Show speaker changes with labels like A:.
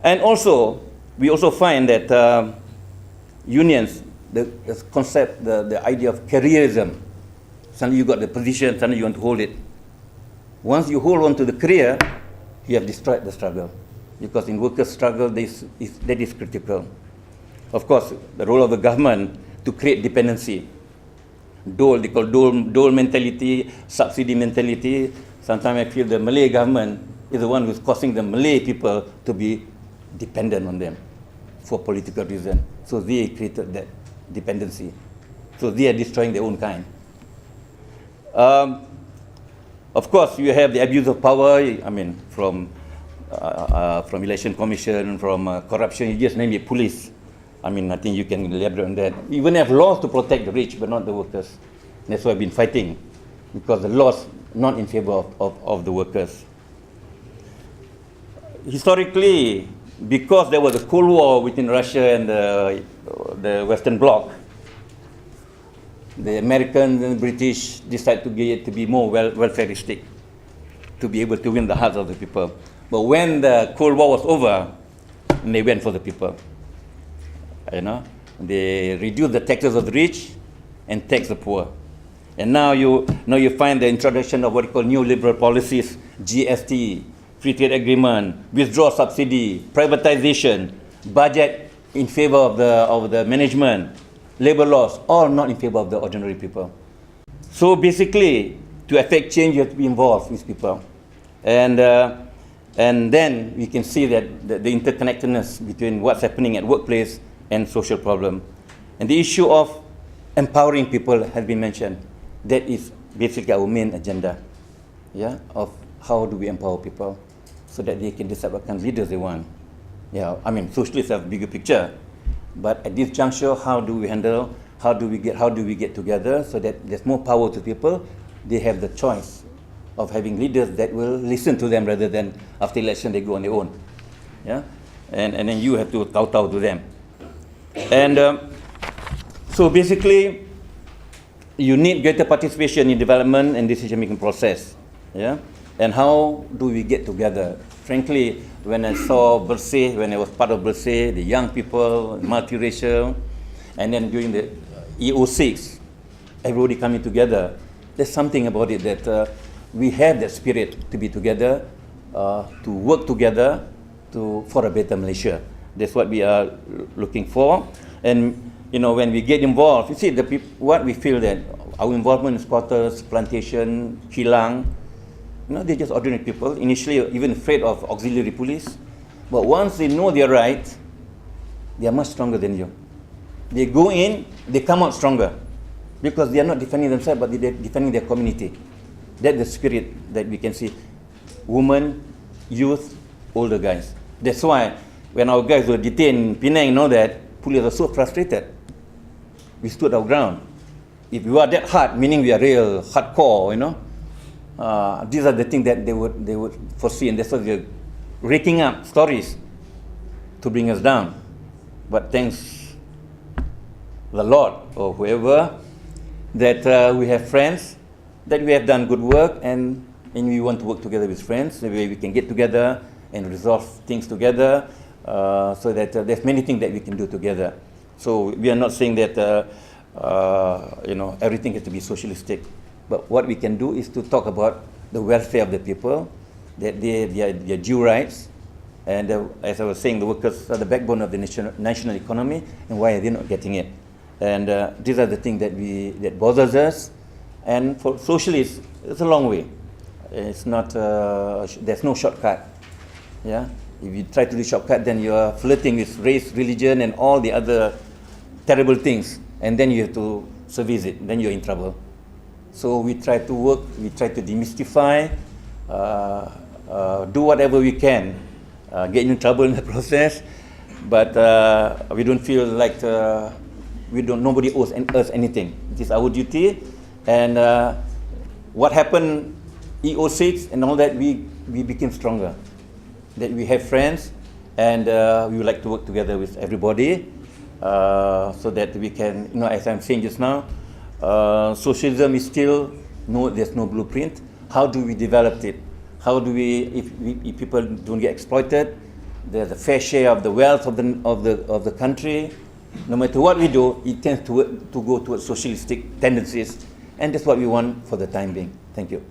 A: And also, we also find that unions, the concept, the idea of careerism, suddenly you got the position, suddenly you want to hold it. Once you hold on to the career, you have destroyed the struggle. Because in workers' struggle, that is critical. Of course, the role of the government to create dependency. They call dole mentality, subsidy mentality. Sometimes I feel the Malay government is the one who's causing the Malay people to be dependent on them for political reasons. So they created that dependency. So they are destroying their own kind. Of course, you have the abuse of power. I mean, from election commission, from corruption. You just name it, police. I mean, I think you can elaborate on that. We even have laws to protect the rich, but not the workers. That's why I've been fighting, because the laws not in favor of the workers. Historically, because there was a Cold War between Russia and the Western Bloc, the Americans and the British decided to be more welfaristic, to be able to win the hearts of the people. But when the Cold War was over, they went for the people. You know, they reduced the taxes of the rich and tax the poor. And now you find the introduction of what you call neoliberal policies, GST, free trade agreement, withdrawal subsidy, privatization, budget in favor of the management, labor laws, all not in favor of the ordinary people. So basically, to affect change, you have to be involved with people. And then we can see that the interconnectedness between what's happening at workplace and social problem. And the issue of empowering people has been mentioned. That is basically our main agenda, yeah, of how do we empower people so that they can decide what kind of leaders they want. Yeah, I mean, socialists have a bigger picture, but at this juncture, how do we handle, how do we get together so that there's more power to people, they have the choice of having leaders that will listen to them rather than after election they go on their own, yeah, and then you have to kowtow to them. And so basically, you need greater participation in development and decision-making process, yeah? And how do we get together? Frankly, when I saw Bersih, when I was part of Bersih, the young people, multiracial, and then during the EO6, everybody coming together, there's something about it that we have that spirit to be together, to work together for a better Malaysia. That's what we are looking for. And you know, when we get involved, you see what we feel that our involvement in squatters, plantation, kilang, you know, they're just ordinary people, initially even afraid of auxiliary police. But once they know their rights, they are much stronger than you. They go in, they come out stronger, because they are not defending themselves, but they're defending their community. That's the spirit that we can see. Women, youth, older guys. That's why when our guys were detained in Penang, you know that, police are so frustrated. We stood our ground. If we are that hard, meaning we are real hardcore, you know, these are the things that they would foresee, and that's why they're raking up stories to bring us down. But thanks the Lord or whoever that we have friends, that we have done good work, and we want to work together with friends, the way we can get together and resolve things together, so that there's many things that we can do together. So we are not saying that you know, everything has to be socialistic, but what we can do is to talk about the welfare of the people, that their due rights, and as I was saying, the workers are the backbone of the national economy, and why are they not getting it? And these are the things that bothers us. And for socialists, it's a long way. It's not. There's no shortcut. Yeah. If you try to do shortcut, then you are flirting with race, religion, and all the other terrible things, and then you have to service it. Then you're in trouble. So we try to work. We try to demystify, do whatever we can, get in trouble in the process, but we don't feel like nobody owes us anything. It is our duty. And what happened, EO6 and all that, we became stronger. That we have friends, and we would like to work together with everybody, so that we can, you know, as I'm saying just now, socialism is still, there's no blueprint. How do we develop it? How do we, if people don't get exploited, there's a fair share of the wealth of the country. No matter what we do, it tends to go towards socialistic tendencies, and that's what we want for the time being. Thank you.